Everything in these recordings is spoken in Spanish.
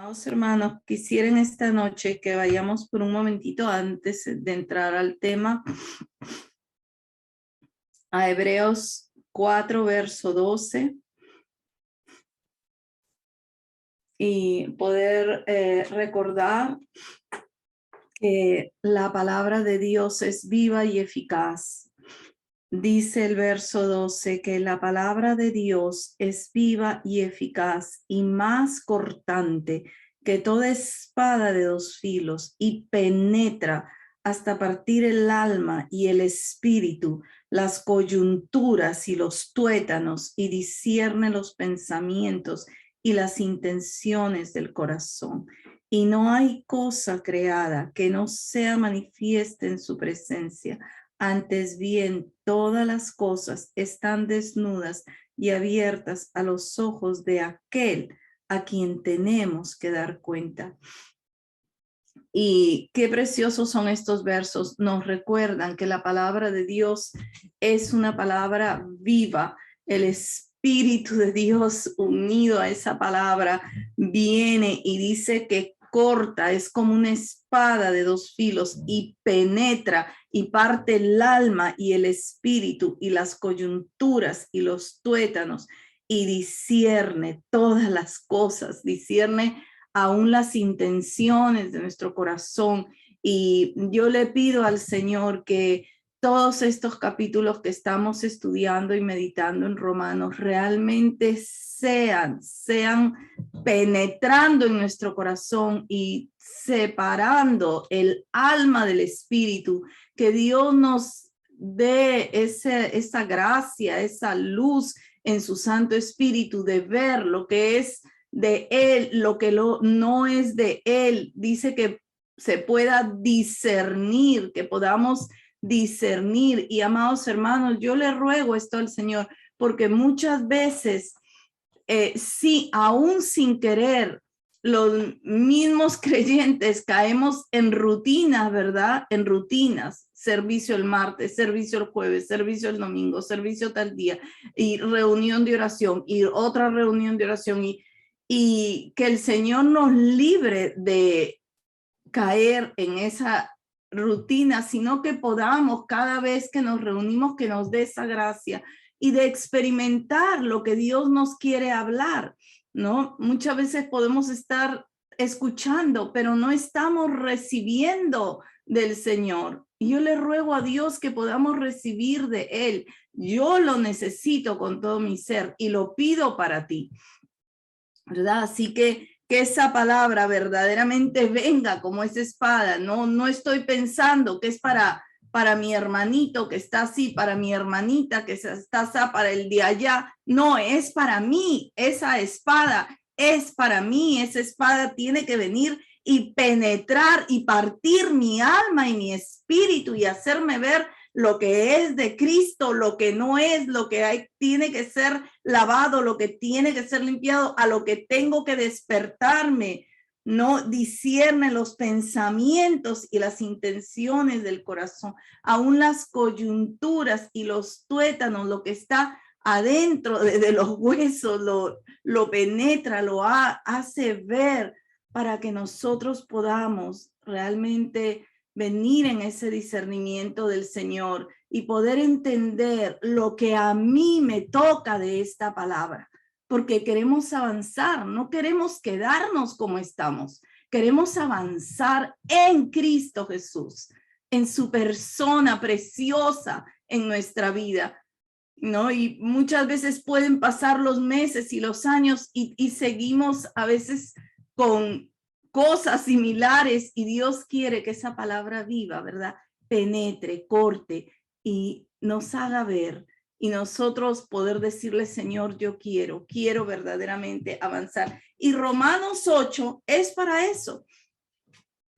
Amados hermanos, quisiera en esta noche que vayamos por un momentito antes de entrar al tema a Hebreos 4, verso 12 y poder recordar que la palabra de Dios es viva y eficaz. Dice el verso 12 que la palabra de Dios es viva y eficaz y más cortante que toda espada de dos filos y penetra hasta partir el alma y el espíritu, las coyunturas y los tuétanos, y discierne los pensamientos y las intenciones del corazón. Y no hay cosa creada que no sea manifiesta en su presencia. Antes bien, todas las cosas están desnudas y abiertas a los ojos de aquel a quien tenemos que dar cuenta. Y qué preciosos son estos versos. Nos recuerdan que la palabra de Dios es una palabra viva. El Espíritu de Dios unido a esa palabra viene y dice que corta, es como una espada de dos filos y penetra y parte el alma y el espíritu y las coyunturas y los tuétanos y discierne todas las cosas, discierne aún las intenciones de nuestro corazón. Y yo le pido al Señor que todos estos capítulos que estamos estudiando y meditando en Romanos realmente sean penetrando en nuestro corazón y separando el alma del espíritu, que Dios nos dé esa gracia, esa luz en su Santo Espíritu de ver lo que es de Él, lo que no es de Él. Dice que se pueda discernir, que podamos discernir. Y amados hermanos, yo le ruego esto al Señor, porque muchas veces, sí, aún sin querer, los mismos creyentes caemos en rutinas, ¿verdad? En rutinas, servicio el martes, servicio el jueves, servicio el domingo, servicio tal día, y reunión de oración, y otra reunión de oración, y que el Señor nos libre de caer en esa rutina, sino que podamos cada vez que nos reunimos, que nos dé esa gracia y de experimentar lo que Dios nos quiere hablar, ¿no? Muchas veces podemos estar escuchando, pero no estamos recibiendo del Señor. Y yo le ruego a Dios que podamos recibir de Él. Yo lo necesito con todo mi ser y lo pido para ti, ¿verdad? Así que esa palabra verdaderamente venga como esa espada. No estoy pensando que es para mi hermanito que está así, para mi hermanita que está así, para el de allá. No, es para mí. Esa espada es para mí. Esa espada tiene que venir y penetrar y partir mi alma y mi espíritu y hacerme ver lo que es de Cristo, lo que no es, lo que hay, tiene que ser lavado, lo que tiene que ser limpiado, a lo que tengo que despertarme. No discierne los pensamientos y las intenciones del corazón, aún las coyunturas y los tuétanos, lo que está adentro de los huesos, lo penetra, lo hace ver para que nosotros podamos realmente venir en ese discernimiento del Señor y poder entender lo que a mí me toca de esta palabra, porque queremos avanzar, no queremos quedarnos como estamos, queremos avanzar en Cristo Jesús, en su persona preciosa en nuestra vida, ¿no? Y muchas veces pueden pasar los meses y los años y seguimos a veces con cosas similares y Dios quiere que esa palabra viva, ¿verdad? Penetre, corte y nos haga ver y nosotros poder decirle, Señor, yo quiero verdaderamente avanzar. Y Romanos 8 es para eso,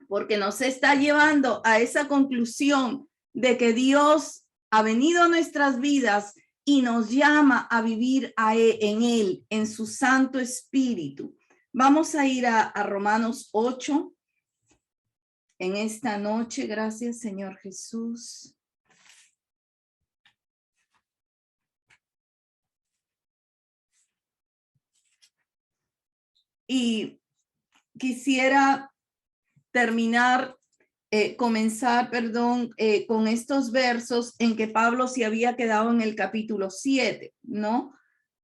porque nos está llevando a esa conclusión de que Dios ha venido a nuestras vidas y nos llama a vivir en Él, en su Santo Espíritu. Vamos a ir a Romanos 8 en esta noche. Gracias, Señor Jesús. Y quisiera comenzar con estos versos en que Pablo se había quedado en el capítulo 7, ¿no?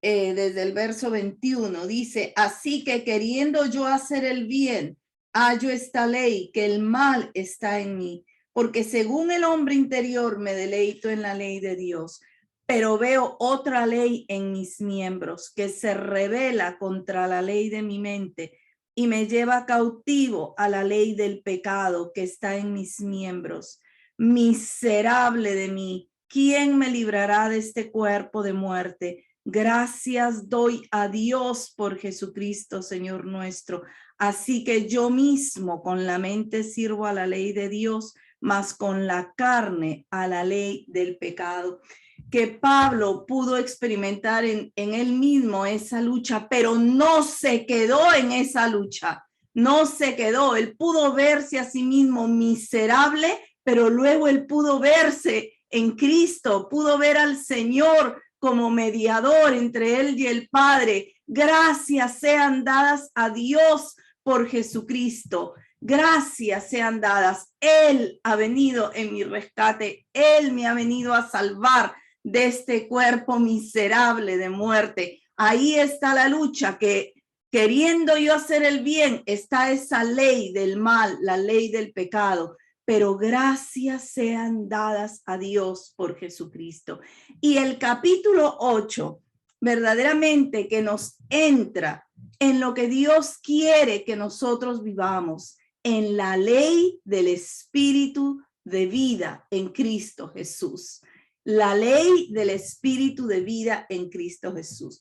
Desde el verso 21, dice, así que queriendo yo hacer el bien, hallo esta ley, que el mal está en mí, porque según el hombre interior me deleito en la ley de Dios, pero veo otra ley en mis miembros que se rebela contra la ley de mi mente y me lleva cautivo a la ley del pecado que está en mis miembros. Miserable de mí, ¿quién me librará de este cuerpo de muerte? Gracias doy a Dios por Jesucristo, Señor nuestro. Así que yo mismo con la mente sirvo a la ley de Dios, mas con la carne a la ley del pecado. Que Pablo pudo experimentar en él mismo esa lucha, pero no se quedó en esa lucha, no se quedó. Él pudo verse a sí mismo miserable, pero luego él pudo verse en Cristo, pudo ver al Señor como mediador entre él y el Padre. Gracias sean dadas a Dios por Jesucristo. Gracias sean dadas. Él ha venido en mi rescate. Él me ha venido a salvar de este cuerpo miserable de muerte. Ahí está la lucha, que queriendo yo hacer el bien, está esa ley del mal, la ley del pecado, pero gracias sean dadas a Dios por Jesucristo. Y el capítulo 8, verdaderamente que nos entra en lo que Dios quiere que nosotros vivamos, en la ley del Espíritu de vida en Cristo Jesús. La ley del Espíritu de vida en Cristo Jesús.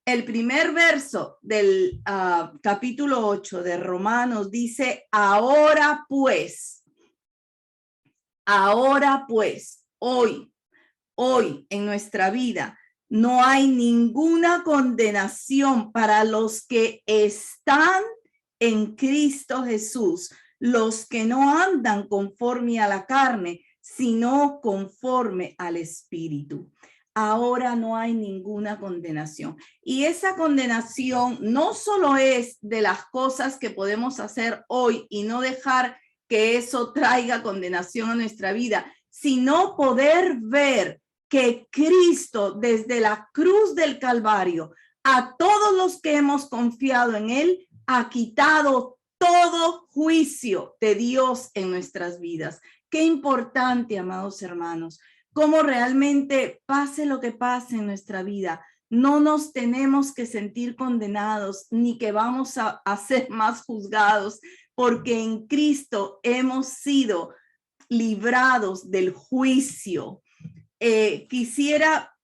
El primer verso del capítulo 8 de Romanos dice, ahora pues, hoy en nuestra vida, no hay ninguna condenación para los que están en Cristo Jesús, los que no andan conforme a la carne, sino conforme al Espíritu. Ahora no hay ninguna condenación. Y esa condenación no solo es de las cosas que podemos hacer hoy y no dejar que eso traiga condenación a nuestra vida, sino poder ver que Cristo desde la cruz del Calvario a todos los que hemos confiado en él ha quitado todo juicio de Dios en nuestras vidas. Qué importante, amados hermanos, cómo realmente pase lo que pase en nuestra vida, no nos tenemos que sentir condenados ni que vamos a ser más juzgados, porque en Cristo hemos sido librados del juicio. Quisiera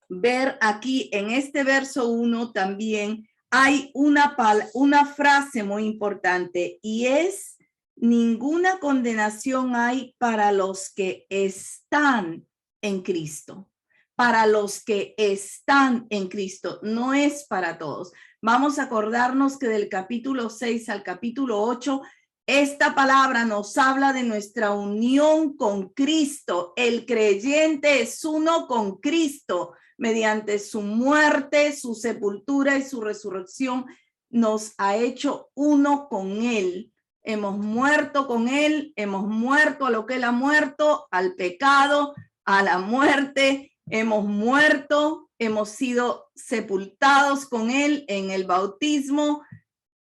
ver aquí en este verso 1 también hay una frase muy importante y es: ninguna condenación hay para los que están en Cristo. Para los que están en Cristo, no es para todos. Vamos a acordarnos que del capítulo 6 al capítulo 8, esta palabra nos habla de nuestra unión con Cristo. El creyente es uno con Cristo. Mediante su muerte, su sepultura y su resurrección, nos ha hecho uno con él. Hemos muerto con él, hemos muerto a lo que él ha muerto, al pecado, a la muerte. Hemos muerto, hemos sido sepultados con él en el bautismo,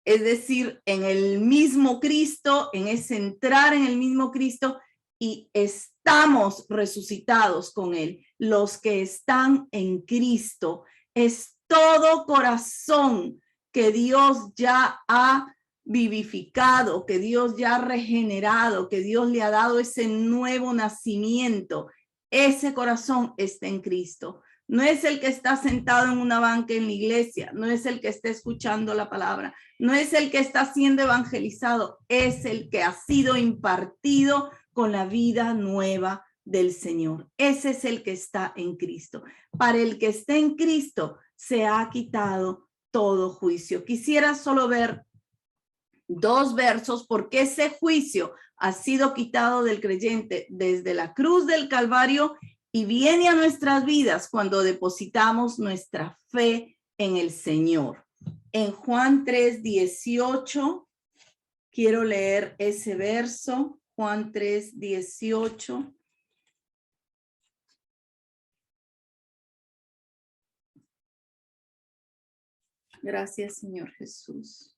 es decir, en el mismo Cristo, en ese entrar en el mismo Cristo, y estamos resucitados con él. Los que están en Cristo, es todo corazón que Dios ya ha vivificado, que Dios ya ha regenerado, que Dios le ha dado ese nuevo nacimiento. Ese corazón está en Cristo. No es el que está sentado en una banca en la iglesia, no es el que está escuchando la palabra, no es el que está siendo evangelizado, es el que ha sido impartido con la vida nueva del Señor. Ese es el que está en Cristo. Para el que está en Cristo se ha quitado todo juicio. Quisiera solo ver dos versos porque ese juicio ha sido quitado del creyente desde la cruz del Calvario y viene a nuestras vidas cuando depositamos nuestra fe en el Señor. En Juan 3:18, quiero leer ese verso, Juan 3:18. Gracias, Señor Jesús.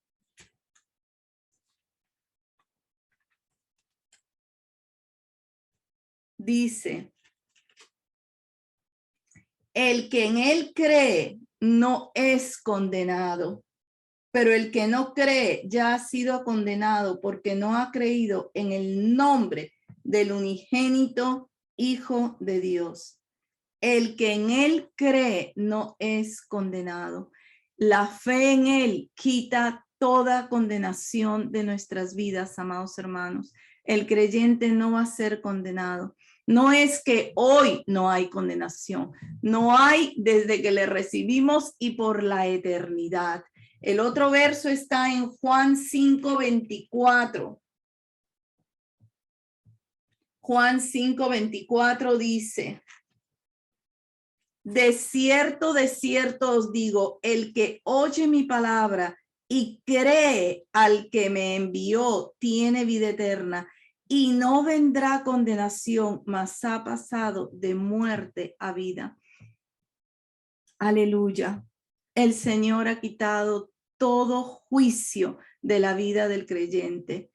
Dice, el que en él cree no es condenado, pero el que no cree ya ha sido condenado porque no ha creído en el nombre del unigénito Hijo de Dios. El que en él cree no es condenado. La fe en él quita toda condenación de nuestras vidas, amados hermanos. El creyente no va a ser condenado. No es que hoy no hay condenación, no hay desde que le recibimos y por la eternidad. El otro verso está en Juan 5:24. Juan 5:24 dice, de cierto os digo, el que oye mi palabra y cree al que me envió tiene vida eterna y no vendrá condenación, mas ha pasado de muerte a vida. Aleluya. El Señor ha quitado todo juicio de la vida del creyente,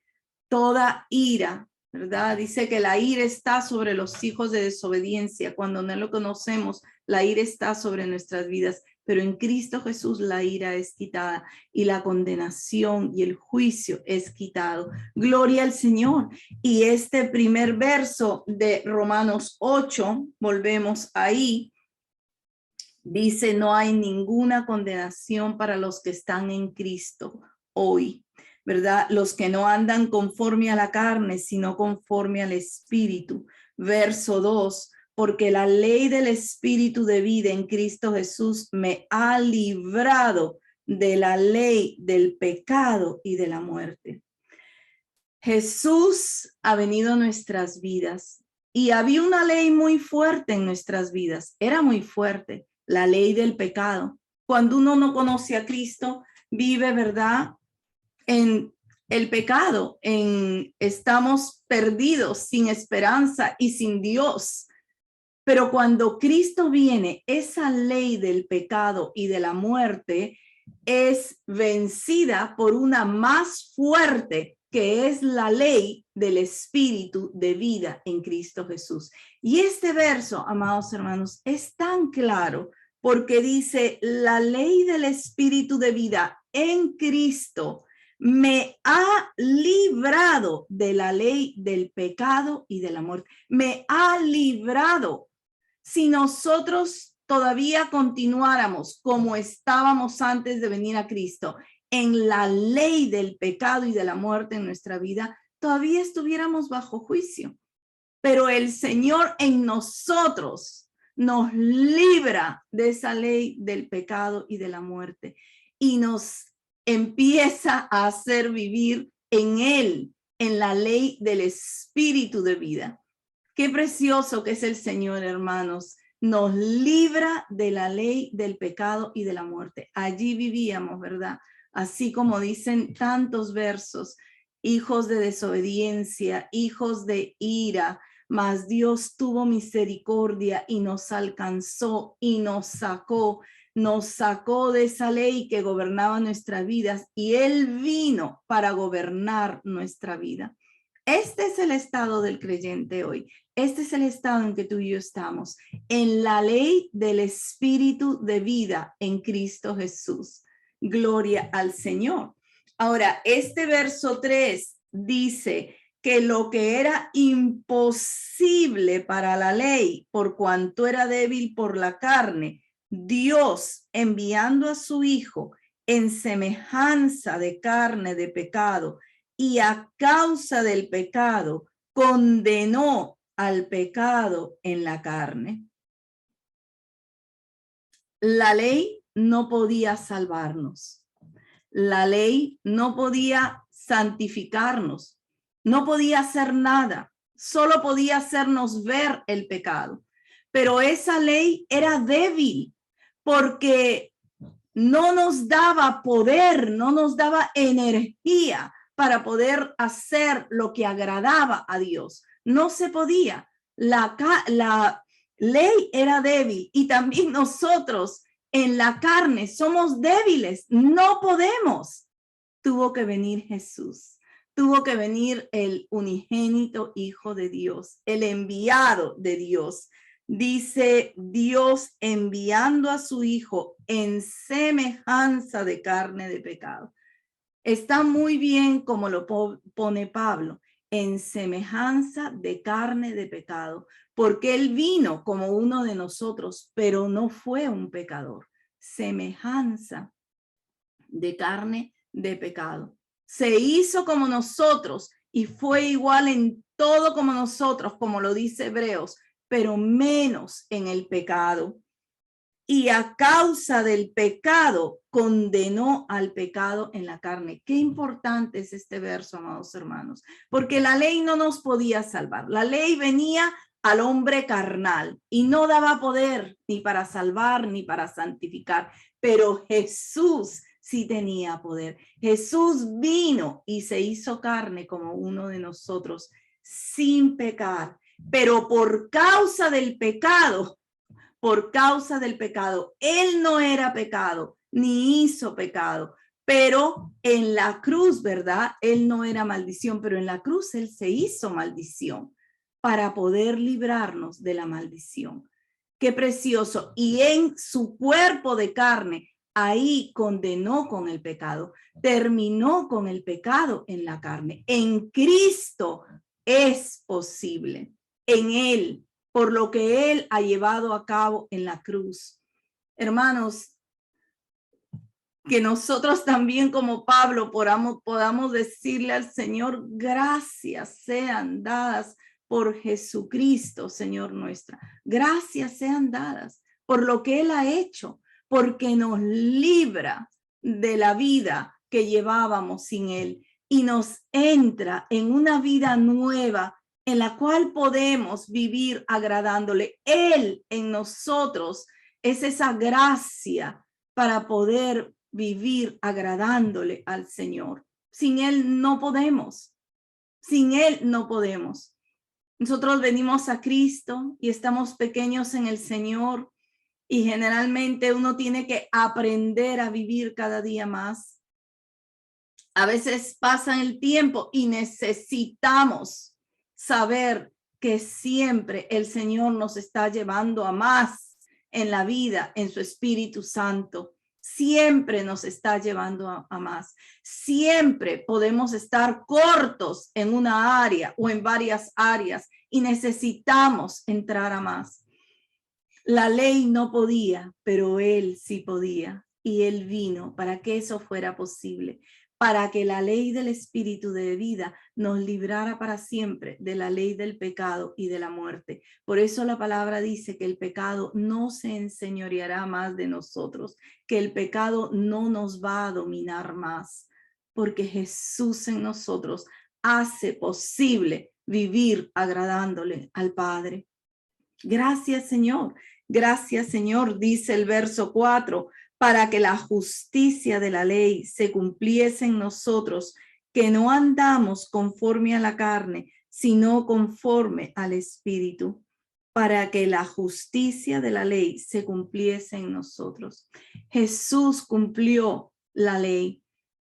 toda ira, ¿verdad? Dice que la ira está sobre los hijos de desobediencia. Cuando no lo conocemos, la ira está sobre nuestras vidas, pero en Cristo Jesús la ira es quitada y la condenación y el juicio es quitado. Gloria al Señor. Y este primer verso de Romanos 8, volvemos ahí, dice, no hay ninguna condenación para los que están en Cristo hoy, ¿verdad? Los que no andan conforme a la carne, sino conforme al Espíritu. Verso 2, porque la ley del Espíritu de vida en Cristo Jesús me ha librado de la ley del pecado y de la muerte. Jesús ha venido a nuestras vidas y había una ley muy fuerte en nuestras vidas, era muy fuerte, la ley del pecado. Cuando uno no conoce a Cristo, vive, ¿verdad?, en el pecado, estamos perdidos, sin esperanza y sin Dios. Pero cuando Cristo viene, esa ley del pecado y de la muerte es vencida por una más fuerte, que es la ley del Espíritu de vida en Cristo Jesús. Y este verso, amados hermanos, es tan claro porque dice, la ley del Espíritu de vida en Cristo me ha librado de la ley del pecado y de la muerte. Me ha librado. Si nosotros todavía continuáramos como estábamos antes de venir a Cristo, en la ley del pecado y de la muerte en nuestra vida, todavía estuviéramos bajo juicio. Pero el Señor en nosotros nos libra de esa ley del pecado y de la muerte y nos empieza a hacer vivir en Él, en la ley del Espíritu de vida. Qué precioso que es el Señor, hermanos. Nos libra de la ley del pecado y de la muerte. Allí vivíamos, ¿verdad? Así como dicen tantos versos, hijos de desobediencia, hijos de ira, mas Dios tuvo misericordia y nos alcanzó y nos sacó de esa ley que gobernaba nuestras vidas y Él vino para gobernar nuestra vida. Este es el estado del creyente hoy. Este es el estado en que tú y yo estamos, en la ley del Espíritu de vida en Cristo Jesús. Gloria al Señor. Ahora, este verso 3 dice que lo que era imposible para la ley, por cuanto era débil por la carne, Dios enviando a su Hijo en semejanza de carne de pecado y a causa del pecado, condenó al pecado en la carne. La ley no podía salvarnos. La ley no podía santificarnos. No podía hacer nada. Solo podía hacernos ver el pecado. Pero esa ley era débil porque no nos daba poder, no nos daba energía para poder hacer lo que agradaba a Dios. No se podía. La ley era débil y también nosotros en la carne somos débiles, no podemos. Tuvo que venir Jesús, tuvo que venir el unigénito Hijo de Dios, el enviado de Dios. Dice Dios enviando a su Hijo en semejanza de carne de pecado. Está muy bien como lo pone Pablo, en semejanza de carne de pecado, porque él vino como uno de nosotros, pero no fue un pecador. Semejanza de carne de pecado. Se hizo como nosotros y fue igual en todo como nosotros, como lo dice Hebreos, pero menos en el pecado. Y a causa del pecado condenó al pecado en la carne. Qué importante es este verso, amados hermanos, porque la ley no nos podía salvar. La ley venía al hombre carnal y no daba poder ni para salvar ni para santificar, pero Jesús sí tenía poder. Jesús vino y se hizo carne como uno de nosotros sin pecar, pero por causa del pecado, él no era pecado, ni hizo pecado, pero en la cruz, ¿verdad? Él no era maldición, pero en la cruz él se hizo maldición para poder librarnos de la maldición. Qué precioso. Y en su cuerpo de carne, ahí condenó con el pecado, terminó con el pecado en la carne. En Cristo es posible, en él, por lo que él ha llevado a cabo en la cruz. Hermanos, que nosotros también como Pablo podamos decirle al Señor, gracias sean dadas por Jesucristo, Señor nuestra. Gracias sean dadas por lo que él ha hecho, porque nos libra de la vida que llevábamos sin él y nos entra en una vida nueva en la cual podemos vivir agradándole. Él en nosotros es esa gracia para poder vivir agradándole al Señor. Sin él no podemos. Sin él no podemos. Nosotros venimos a Cristo y estamos pequeños en el Señor y generalmente uno tiene que aprender a vivir cada día más. A veces pasa el tiempo y necesitamos saber que siempre el Señor nos está llevando a más en la vida, en su Espíritu Santo. Siempre nos está llevando a más. Siempre podemos estar cortos en una área o en varias áreas y necesitamos entrar a más. La ley no podía, pero él sí podía. Y él vino para que eso fuera posible, para que la ley del Espíritu de vida nos librara para siempre de la ley del pecado y de la muerte. Por eso la palabra dice que el pecado no se enseñoreará más de nosotros, que el pecado no nos va a dominar más, porque Jesús en nosotros hace posible vivir agradándole al Padre. Gracias, Señor. Gracias, Señor, dice el verso 4, para que la justicia de la ley se cumpliese en nosotros, que no andamos conforme a la carne, sino conforme al Espíritu, para que la justicia de la ley se cumpliese en nosotros. Jesús cumplió la ley,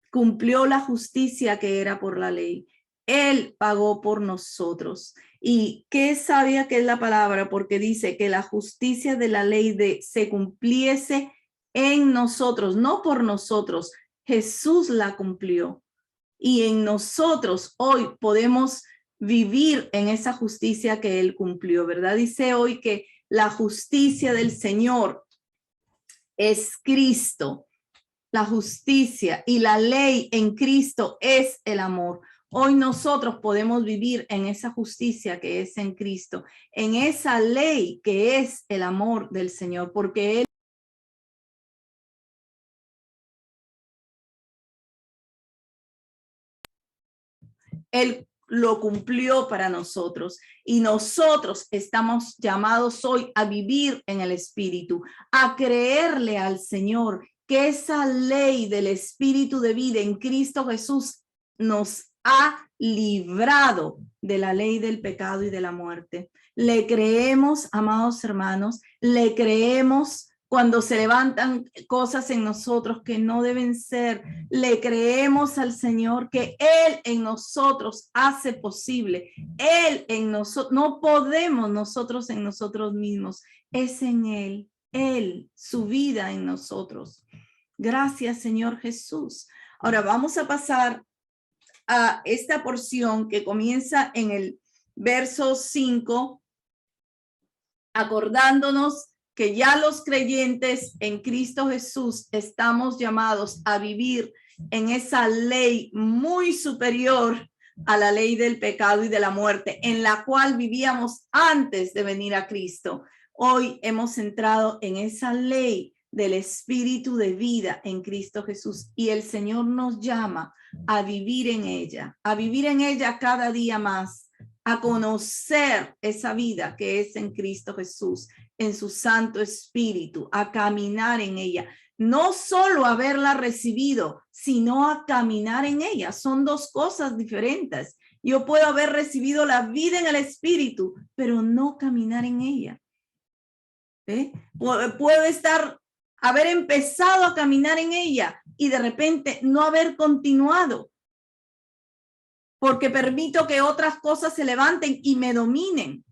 cumplió la justicia que era por la ley. Él pagó por nosotros. ¿Y qué sabía que es la palabra? Porque dice que la justicia de la ley se cumpliese en nosotros, no por nosotros. Jesús la cumplió. Y en nosotros hoy podemos vivir en esa justicia que Él cumplió, ¿verdad? Dice hoy que la justicia del Señor es Cristo. La justicia y la ley en Cristo es el amor. Hoy nosotros podemos vivir en esa justicia que es en Cristo, en esa ley que es el amor del Señor, porque Él lo cumplió para nosotros y nosotros estamos llamados hoy a vivir en el Espíritu, a creerle al Señor que esa ley del espíritu de vida en Cristo Jesús nos ha librado de la ley del pecado y de la muerte. Le creemos, amados hermanos, le creemos cuando se levantan cosas en nosotros que no deben ser. Le creemos al Señor que Él en nosotros hace posible. Él en nosotros, no podemos nosotros en nosotros mismos. Es en Él, su vida en nosotros. Gracias, Señor Jesús. Ahora vamos a pasar a esta porción que comienza en el verso 5, acordándonos que ya los creyentes en Cristo Jesús estamos llamados a vivir en esa ley muy superior a la ley del pecado y de la muerte, en la cual vivíamos antes de venir a Cristo. Hoy hemos entrado en esa ley del espíritu de vida en Cristo Jesús, y el Señor nos llama a vivir en ella cada día más, a conocer esa vida que es en Cristo Jesús, en su Santo Espíritu, a caminar en ella, no solo haberla recibido, sino a caminar en ella. Son dos cosas diferentes. Yo puedo haber recibido la vida en el Espíritu, pero no caminar en ella. Puedo haber empezado a caminar en ella y de repente no haber continuado, porque permito que otras cosas se levanten y me dominen.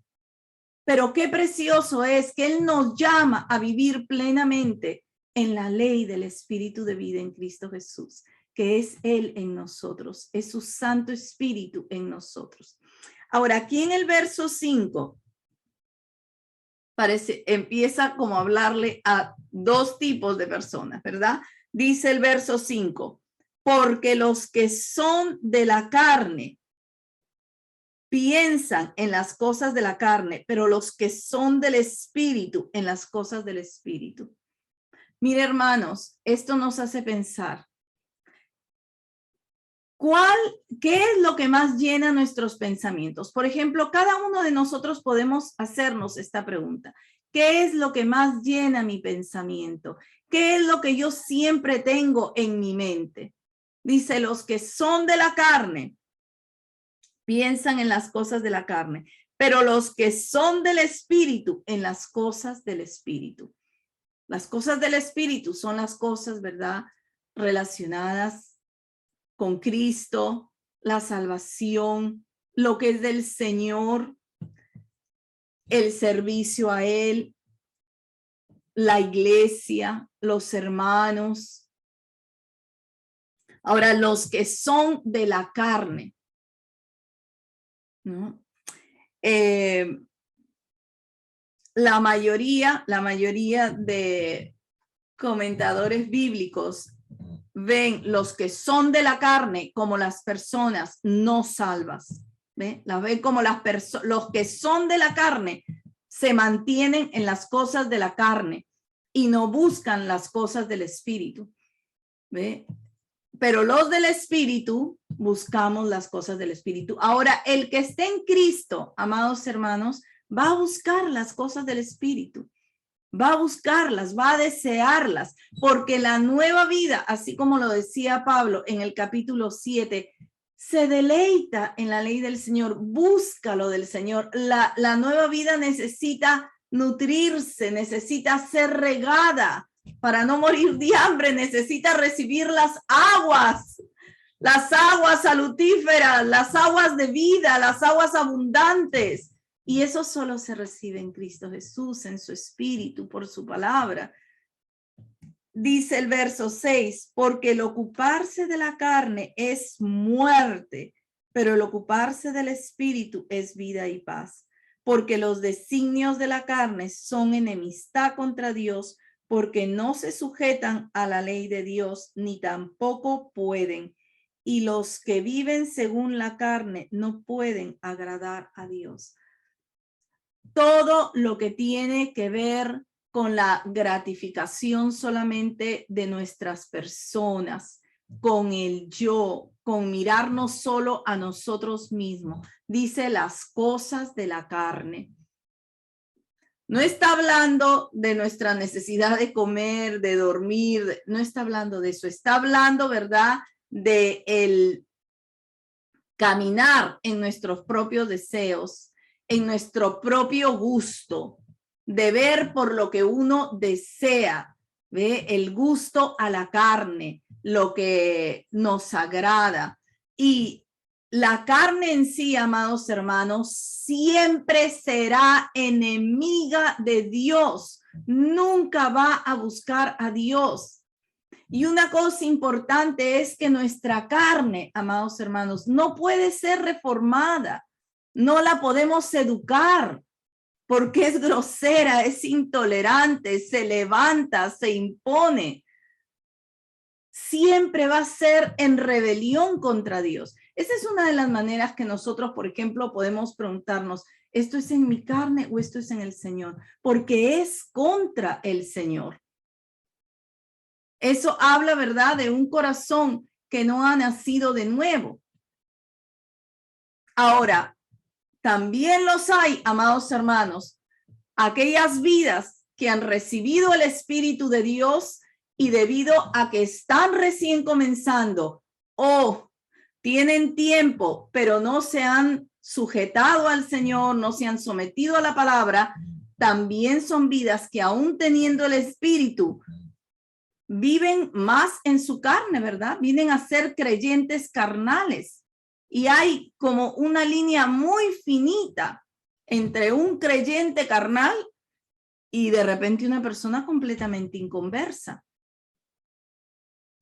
Pero qué precioso es que Él nos llama a vivir plenamente en la ley del espíritu de vida en Cristo Jesús, que es Él en nosotros, es su Santo Espíritu en nosotros. Ahora, aquí en el verso 5, empieza como a hablarle a dos tipos de personas, ¿verdad? Dice el verso 5, porque los que son de la carne piensan en las cosas de la carne, pero los que son del espíritu en las cosas del espíritu. Mire, hermanos, esto nos hace pensar. ¿Qué es lo que más llena nuestros pensamientos? Por ejemplo, cada uno de nosotros podemos hacernos esta pregunta. ¿Qué es lo que más llena mi pensamiento? ¿Qué es lo que yo siempre tengo en mi mente? Dice, los que son de la carne piensan en las cosas de la carne, pero los que son del espíritu en las cosas del espíritu. Las cosas del espíritu son las cosas, ¿verdad?, relacionadas con Cristo, la salvación, lo que es del Señor, el servicio a Él, la iglesia, los hermanos. Ahora, los que son de la carne, ¿no? La mayoría de comentadores bíblicos ven los que son de la carne como las personas no salvas. ¿Ve? Las ven como los que son de la carne se mantienen en las cosas de la carne y no buscan las cosas del espíritu. ¿Ve? Pero los del espíritu buscamos las cosas del espíritu. Ahora, el que esté en Cristo, amados hermanos, va a buscar las cosas del espíritu. Va a buscarlas, va a desearlas, porque la nueva vida, así como lo decía Pablo en el capítulo 7, se deleita en la ley del Señor, busca lo del Señor. La nueva vida necesita nutrirse, necesita ser regada para no morir de hambre, necesita recibir las aguas salutíferas, las aguas de vida, las aguas abundantes. Y eso solo se recibe en Cristo Jesús, en su espíritu, por su palabra. Dice el verso 6, porque el ocuparse de la carne es muerte, pero el ocuparse del espíritu es vida y paz. Porque los designios de la carne son enemistad contra Dios, porque no se sujetan a la ley de Dios, ni tampoco pueden. Y los que viven según la carne no pueden agradar a Dios. Todo lo que tiene que ver con la gratificación solamente de nuestras personas, con el yo, con mirarnos solo a nosotros mismos, dice las cosas de la carne. No está hablando de nuestra necesidad de comer, de dormir, no está hablando de eso. Está hablando, ¿verdad?, de el caminar en nuestros propios deseos, en nuestro propio gusto, de ver por lo que uno desea, ¿ve? El gusto a la carne, lo que nos agrada. Y la carne en sí, amados hermanos, siempre será enemiga de Dios. Nunca va a buscar a Dios. Y una cosa importante es que nuestra carne, amados hermanos, no puede ser reformada. No la podemos educar porque es grosera, es intolerante, se levanta, se impone. Siempre va a ser en rebelión contra Dios. Esa es una de las maneras que nosotros, por ejemplo, podemos preguntarnos, ¿esto es en mi carne o esto es en el Señor? Porque es contra el Señor. Eso habla, ¿verdad?, de un corazón que no ha nacido de nuevo. Ahora, también los hay, amados hermanos, aquellas vidas que han recibido el Espíritu de Dios y debido a que están recién comenzando o tienen tiempo, pero no se han sujetado al Señor, no se han sometido a la palabra, también son vidas que aún teniendo el Espíritu, viven más en su carne, ¿verdad? Vienen a ser creyentes carnales. Y hay como una línea muy finita entre un creyente carnal y de repente una persona completamente inconversa.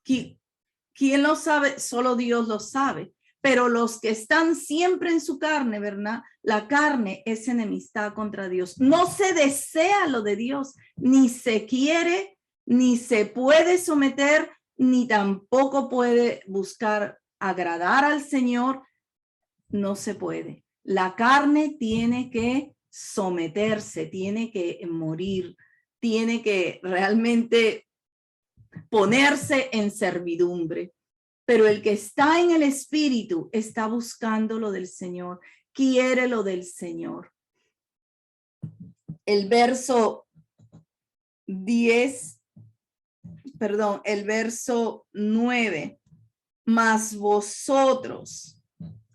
¿Quién lo sabe? Solo Dios lo sabe. Pero los que están siempre en su carne, ¿verdad? La carne es enemistad contra Dios. No se desea lo de Dios, ni se quiere, ni se puede someter, ni tampoco puede buscar agradar al Señor. No se puede. La carne tiene que someterse, tiene que morir, tiene que realmente ponerse en servidumbre. Pero el que está en el Espíritu está buscando lo del Señor, quiere lo del Señor. El verso 9, mas vosotros,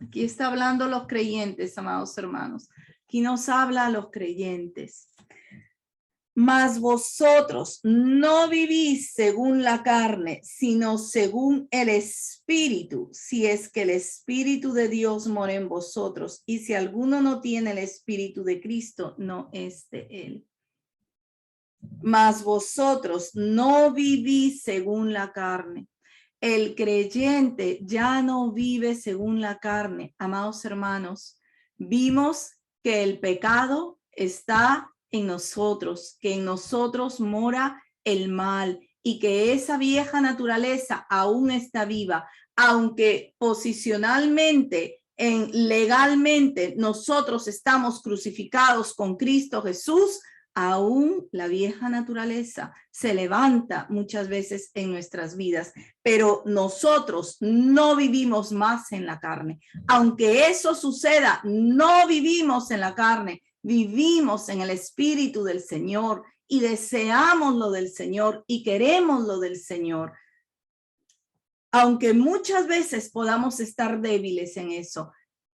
aquí está hablando los creyentes, amados hermanos, aquí nos habla a los creyentes. Mas vosotros no vivís según la carne, sino según el Espíritu, si es que el Espíritu de Dios mora en vosotros. Y si alguno no tiene el Espíritu de Cristo, no es de él. Mas vosotros no vivís según la carne. El creyente ya no vive según la carne. Amados hermanos, vimos que el pecado está en nosotros, que en nosotros mora el mal y que esa vieja naturaleza aún está viva, aunque posicionalmente, legalmente, nosotros estamos crucificados con Cristo Jesús, aún la vieja naturaleza se levanta muchas veces en nuestras vidas, pero nosotros no vivimos más en la carne. Aunque eso suceda, no vivimos en la carne, vivimos en el Espíritu del Señor y deseamos lo del Señor y queremos lo del Señor. Aunque muchas veces podamos estar débiles en eso,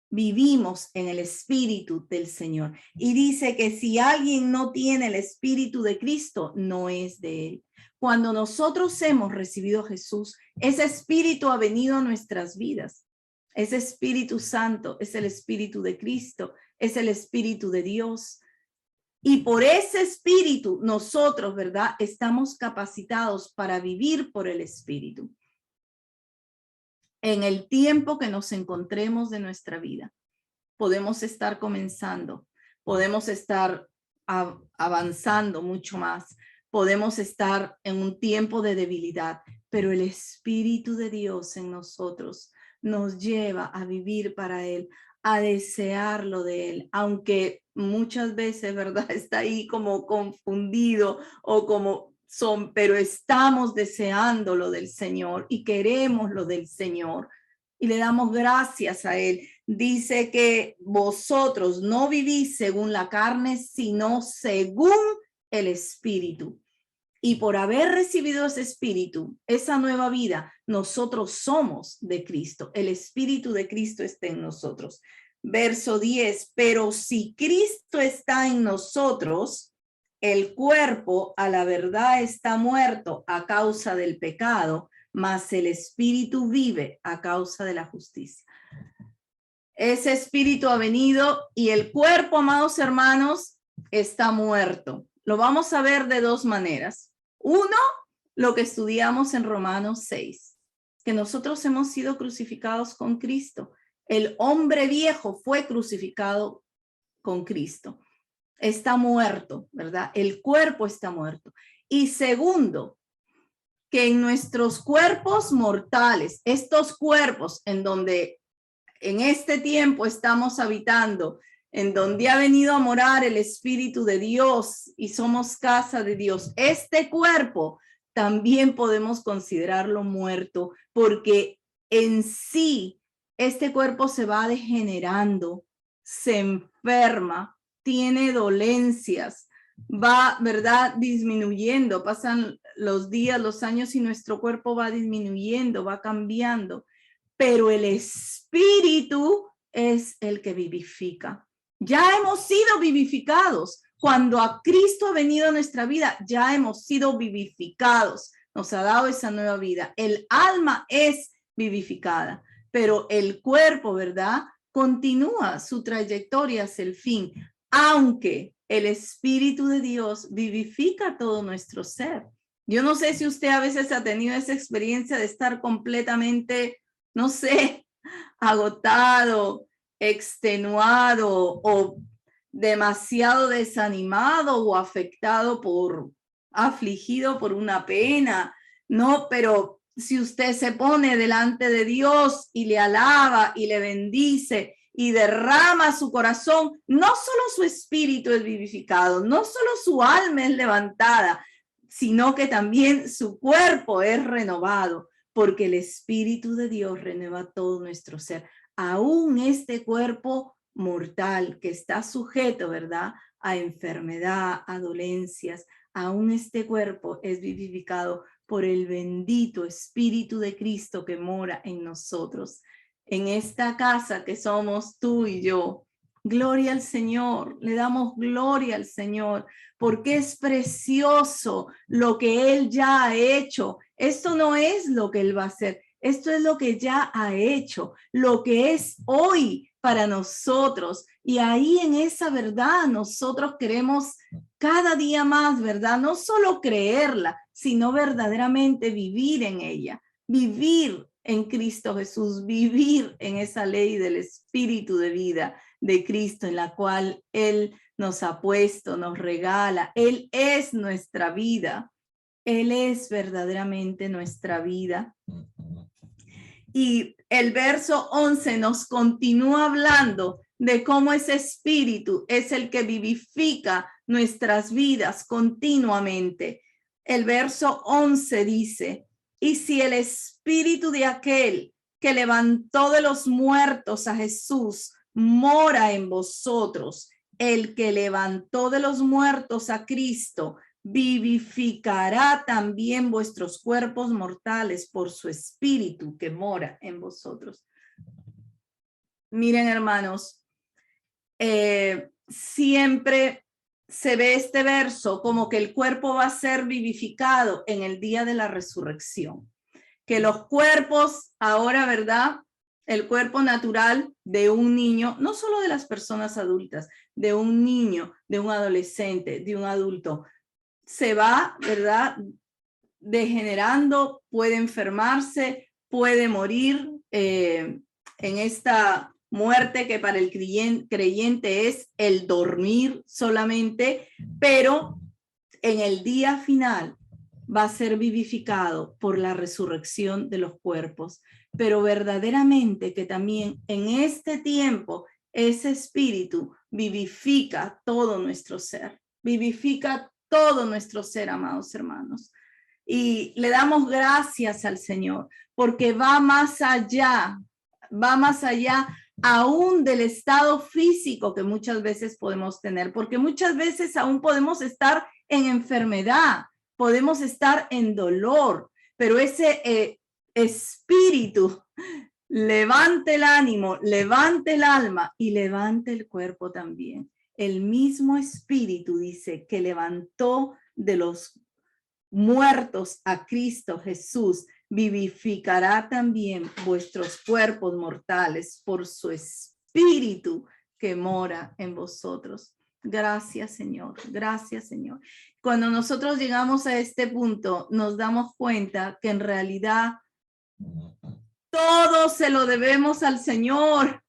vivimos en el Espíritu del Señor. Y dice que si alguien no tiene el Espíritu de Cristo, no es de él. Cuando nosotros hemos recibido a Jesús, ese Espíritu ha venido a nuestras vidas. Ese Espíritu Santo es el Espíritu de Cristo, es el Espíritu de Dios. Y por ese Espíritu nosotros, ¿verdad?, estamos capacitados para vivir por el Espíritu. En el tiempo que nos encontremos de nuestra vida, podemos estar comenzando, podemos estar avanzando mucho más, podemos estar en un tiempo de debilidad, pero el Espíritu de Dios en nosotros nos lleva a vivir para Él, a desearlo de Él, aunque muchas veces, ¿verdad?, está ahí como confundido o como pero estamos deseando lo del Señor y queremos lo del Señor y le damos gracias a Él. dice que vosotros no vivís según la carne, sino según el Espíritu. Y por haber recibido ese Espíritu, esa nueva vida, nosotros somos de Cristo. El Espíritu de Cristo está en nosotros. Verso 10, pero si Cristo está en nosotros, el cuerpo a la verdad está muerto a causa del pecado, mas el Espíritu vive a causa de la justicia. Ese Espíritu ha venido y el cuerpo, amados hermanos, está muerto. Lo vamos a ver de dos maneras. Uno, lo que estudiamos en Romanos 6, que nosotros hemos sido crucificados con Cristo. El hombre viejo fue crucificado con Cristo. Está muerto, ¿verdad? El cuerpo está muerto. Y segundo, que en nuestros cuerpos mortales, estos cuerpos en donde en este tiempo estamos habitando, en donde ha venido a morar el Espíritu de Dios y somos casa de Dios, este cuerpo también podemos considerarlo muerto, porque en sí este cuerpo se va degenerando, se enferma, tiene dolencias, va, ¿verdad?, disminuyendo, pasan los días, los años y nuestro cuerpo va disminuyendo, va cambiando, pero el Espíritu es el que vivifica. Ya hemos sido vivificados. Cuando a Cristo ha venido a nuestra vida, ya hemos sido vivificados. Nos ha dado esa nueva vida. El alma es vivificada, pero el cuerpo, ¿verdad?, continúa su trayectoria hacia el fin, aunque el Espíritu de Dios vivifica todo nuestro ser. Yo no sé si usted a veces ha tenido esa experiencia de estar completamente, no sé, agotado, extenuado o demasiado desanimado o afligido por una pena, ¿no? Pero si usted se pone delante de Dios y le alaba y le bendice y derrama su corazón, no solo su espíritu es vivificado, no solo su alma es levantada, sino que también su cuerpo es renovado, porque el Espíritu de Dios renueva todo nuestro ser, aún este cuerpo mortal que está sujeto, ¿verdad?, a enfermedad, a dolencias, aún este cuerpo es vivificado por el bendito Espíritu de Cristo que mora en nosotros. En esta casa que somos tú y yo, gloria al Señor, le damos gloria al Señor, porque es precioso lo que Él ya ha hecho. Esto no es lo que Él va a hacer, esto es lo que ya ha hecho, lo que es hoy para nosotros. Y ahí en esa verdad nosotros queremos cada día más, ¿verdad? No solo creerla, sino verdaderamente vivir en ella, vivir en Cristo Jesús, vivir en esa ley del Espíritu de vida de Cristo en la cual Él nos ha puesto, nos regala. Él es nuestra vida. Él es verdaderamente nuestra vida. Y el verso 11 nos continúa hablando de cómo ese espíritu es el que vivifica nuestras vidas continuamente. El verso 11 dice, y si el espíritu de aquel que levantó de los muertos a Jesús mora en vosotros, el que levantó de los muertos a Cristo vivificará también vuestros cuerpos mortales por su espíritu que mora en vosotros. Miren, hermanos, siempre se ve este verso como que el cuerpo va a ser vivificado en el día de la resurrección. Que los cuerpos ahora, ¿verdad?, el cuerpo natural de un niño, no solo de las personas adultas, de un niño, de un adolescente, de un adulto, se va, ¿verdad?, degenerando, puede enfermarse, puede morir en esta muerte que para el creyente es el dormir solamente, pero en el día final va a ser vivificado por la resurrección de los cuerpos. Pero verdaderamente que también en este tiempo ese espíritu vivifica todo nuestro ser, vivifica todo nuestro ser, amados hermanos. Y le damos gracias al Señor porque va más allá aún del estado físico que muchas veces podemos tener, porque muchas veces aún podemos estar en enfermedad, podemos estar en dolor, pero ese espíritu levante el ánimo, levante el alma y levante el cuerpo también. El mismo espíritu dice que levantó de los muertos a Cristo Jesús, vivificará también vuestros cuerpos mortales por su espíritu que mora en vosotros. Gracias, Señor. Gracias, Señor. Cuando nosotros llegamos a este punto, nos damos cuenta que en realidad todo se lo debemos al Señor.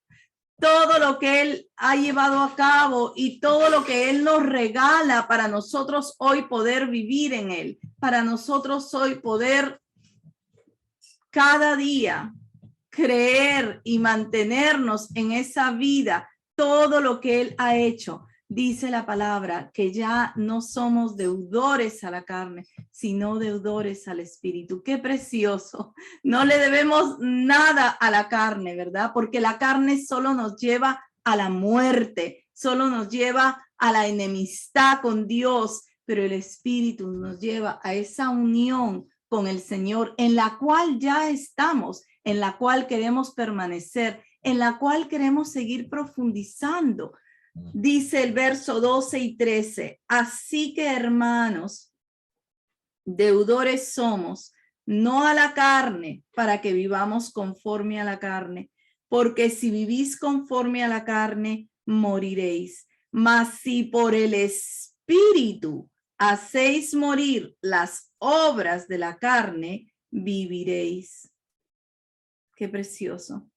Todo lo que Él ha llevado a cabo y todo lo que Él nos regala para nosotros hoy poder vivir en Él, para nosotros hoy poder cada día creer y mantenernos en esa vida, todo lo que Él ha hecho. Dice la palabra que ya no somos deudores a la carne, sino deudores al espíritu. Qué precioso. No le debemos nada a la carne, ¿verdad? Porque la carne solo nos lleva a la muerte, solo nos lleva a la enemistad con Dios, pero el espíritu nos lleva a esa unión con el Señor, en la cual ya estamos, en la cual queremos permanecer, en la cual queremos seguir profundizando. Dice el verso 12 y 13, así que hermanos, deudores somos, no a la carne, para que vivamos conforme a la carne, porque si vivís conforme a la carne, moriréis. Mas si por el Espíritu hacéis morir las obras de la carne, viviréis. Qué precioso.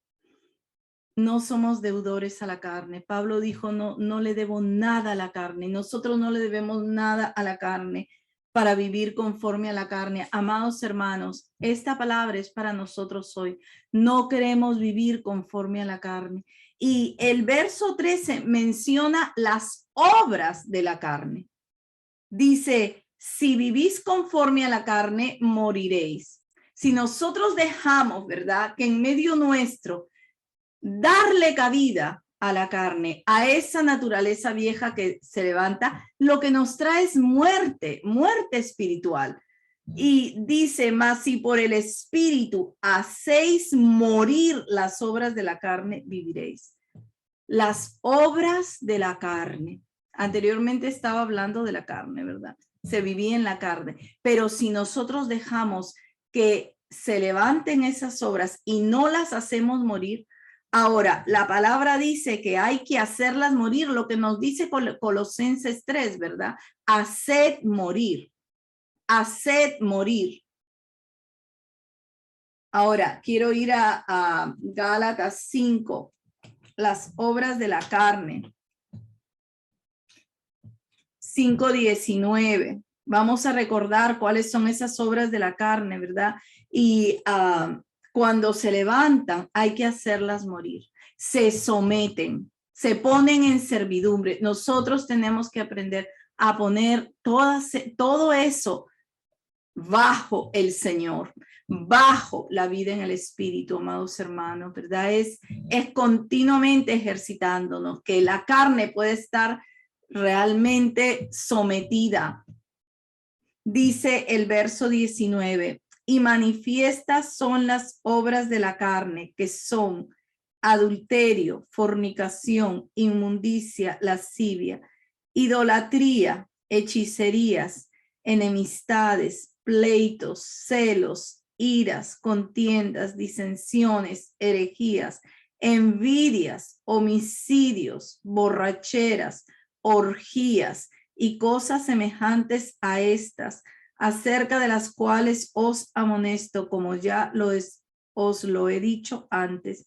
No somos deudores a la carne. Pablo dijo, no le debo nada a la carne. Nosotros no le debemos nada a la carne para vivir conforme a la carne. Amados hermanos, esta palabra es para nosotros hoy. No queremos vivir conforme a la carne. Y el verso 13 menciona las obras de la carne. Dice, si vivís conforme a la carne, moriréis. Si nosotros dejamos, ¿verdad?, que en medio nuestro darle cabida a la carne, a esa naturaleza vieja que se levanta, lo que nos trae es muerte, muerte espiritual. Y dice, mas si por el espíritu hacéis morir las obras de la carne, viviréis. Las obras de la carne. Anteriormente estaba hablando de la carne, ¿verdad? Se vivía en la carne. Pero si nosotros dejamos que se levanten esas obras y no las hacemos morir, ahora, la palabra dice que hay que hacerlas morir, lo que nos dice Colosenses 3, ¿verdad? Haced morir, haced morir. Ahora, quiero ir a Gálatas 5, las obras de la carne. 5:19. Vamos a recordar cuáles son esas obras de la carne, ¿verdad? Y cuando se levantan, hay que hacerlas morir. Se someten, se ponen en servidumbre. Nosotros tenemos que aprender a poner todo eso bajo el Señor, bajo la vida en el Espíritu, amados hermanos, ¿verdad? Es continuamente ejercitándonos, que la carne puede estar realmente sometida. Dice el verso 19, y manifiestas son las obras de la carne, que son adulterio, fornicación, inmundicia, lascivia, idolatría, hechicerías, enemistades, pleitos, celos, iras, contiendas, disensiones, herejías, envidias, homicidios, borracheras, orgías y cosas semejantes a estas, acerca de las cuales os amonesto, como ya os lo he dicho antes,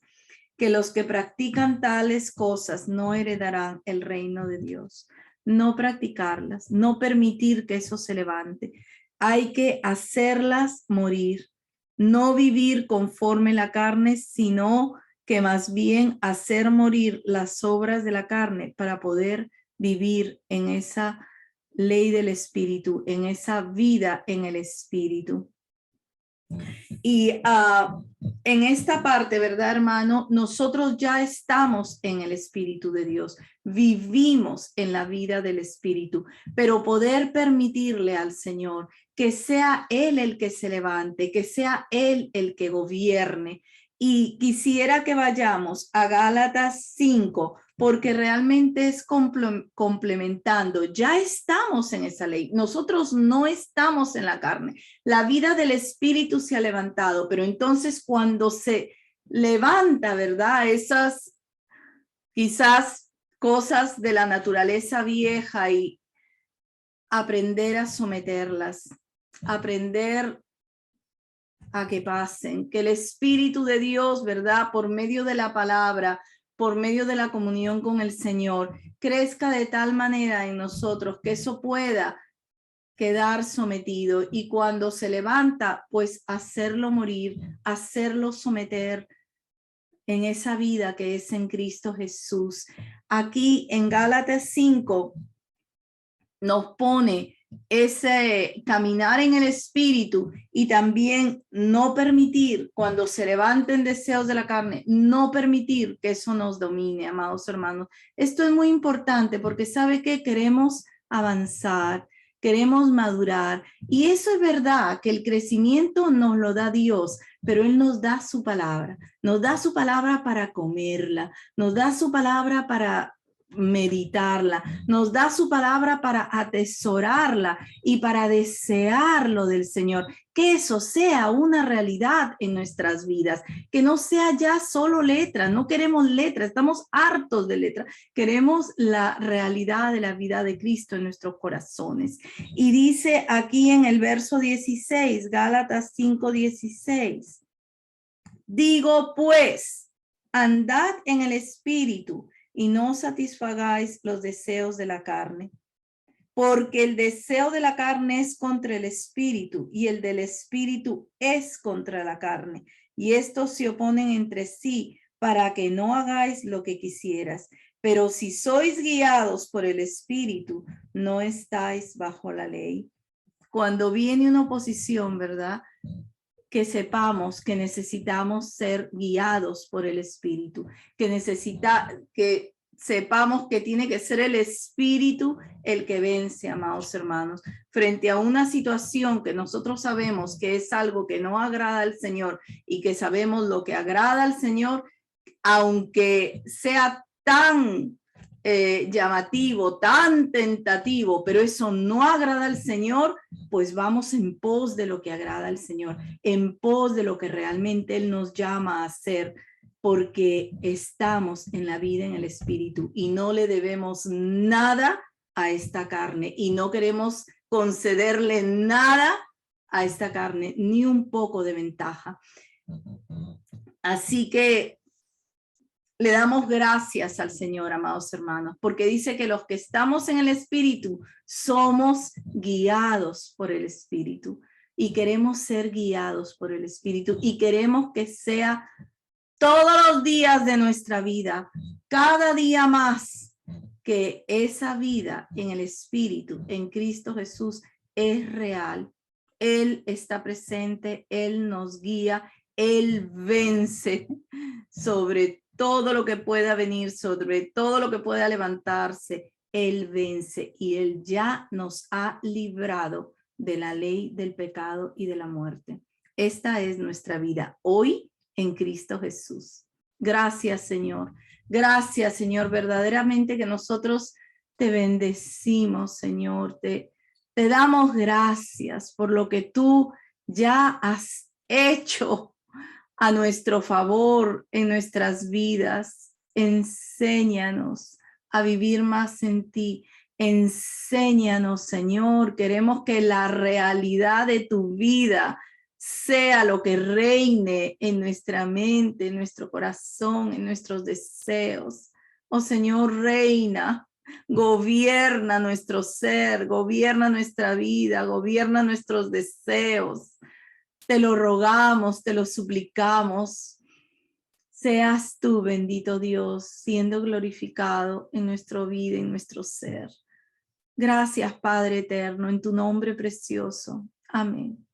que los que practican tales cosas no heredarán el reino de Dios. No practicarlas, no permitir que eso se levante. Hay que hacerlas morir, no vivir conforme la carne, sino que más bien hacer morir las obras de la carne para poder vivir en esa ley del espíritu, en esa vida en el espíritu. Y en esta parte, ¿verdad, hermano? Nosotros ya estamos en el Espíritu de Dios, vivimos en la vida del Espíritu, pero poder permitirle al Señor que sea Él el que se levante, que sea Él el que gobierne. Y quisiera que vayamos a Gálatas 5, porque realmente es complementando. Ya estamos en esa ley. Nosotros no estamos en la carne. La vida del Espíritu se ha levantado, pero entonces cuando se levanta, ¿verdad? Esas quizás cosas de la naturaleza vieja y aprender a someterlas, aprender a que pasen, que el Espíritu de Dios, ¿verdad? Por medio de la palabra, por medio de la comunión con el Señor, crezca de tal manera en nosotros que eso pueda quedar sometido, y cuando se levanta, pues hacerlo morir, hacerlo someter en esa vida que es en Cristo Jesús. Aquí en Gálatas 5 nos pone ese caminar en el Espíritu y también no permitir, cuando se levanten deseos de la carne, no permitir que eso nos domine, amados hermanos. Esto es muy importante porque sabe que queremos avanzar, queremos madurar, y eso es verdad, que el crecimiento nos lo da Dios, pero Él nos da su palabra para comerla, nos da su palabra para meditarla, nos da su palabra para atesorarla y para desearlo del Señor, que eso sea una realidad en nuestras vidas, que no sea ya solo letra. No queremos letra, estamos hartos de letra, queremos la realidad de la vida de Cristo en nuestros corazones. Y dice aquí en el verso 16, Gálatas 5:16, digo pues, andad en el Espíritu y no satisfagáis los deseos de la carne, porque el deseo de la carne es contra el Espíritu y el del Espíritu es contra la carne, y estos se oponen entre sí para que no hagáis lo que quisieras. Pero si sois guiados por el Espíritu, no estáis bajo la ley. Cuando viene una oposición, ¿verdad?, que sepamos que necesitamos ser guiados por el Espíritu, que sepamos que tiene que ser el Espíritu el que vence, amados hermanos, frente a una situación que nosotros sabemos que es algo que no agrada al Señor, y que sabemos lo que agrada al Señor, aunque sea tan llamativo, tan tentativo, pero eso no agrada al Señor, pues vamos en pos de lo que agrada al Señor, en pos de lo que realmente Él nos llama a hacer, porque estamos en la vida en el Espíritu y no le debemos nada a esta carne y no queremos concederle nada a esta carne, ni un poco de ventaja. Así que le damos gracias al Señor, amados hermanos, porque dice que los que estamos en el Espíritu somos guiados por el Espíritu, y queremos ser guiados por el Espíritu, y queremos que sea todos los días de nuestra vida, cada día más, que esa vida en el Espíritu, en Cristo Jesús, es real. Él está presente, Él nos guía, Él vence sobre todo lo que pueda venir, sobre todo lo que pueda levantarse. Él vence, y Él ya nos ha librado de la ley del pecado y de la muerte. Esta es nuestra vida hoy en Cristo Jesús. Gracias, Señor. Gracias, Señor. Verdaderamente que nosotros te bendecimos, Señor. Te damos gracias por lo que tú ya has hecho a nuestro favor en nuestras vidas. Enséñanos a vivir más en ti. Enséñanos, Señor. Queremos que la realidad de tu vida sea lo que reine en nuestra mente, en nuestro corazón, en nuestros deseos. Oh Señor, reina, gobierna nuestro ser, gobierna nuestra vida, gobierna nuestros deseos. Te lo rogamos, te lo suplicamos. Seas tú, bendito Dios, siendo glorificado en nuestra vida, en nuestro ser. Gracias, Padre eterno, en tu nombre precioso. Amén.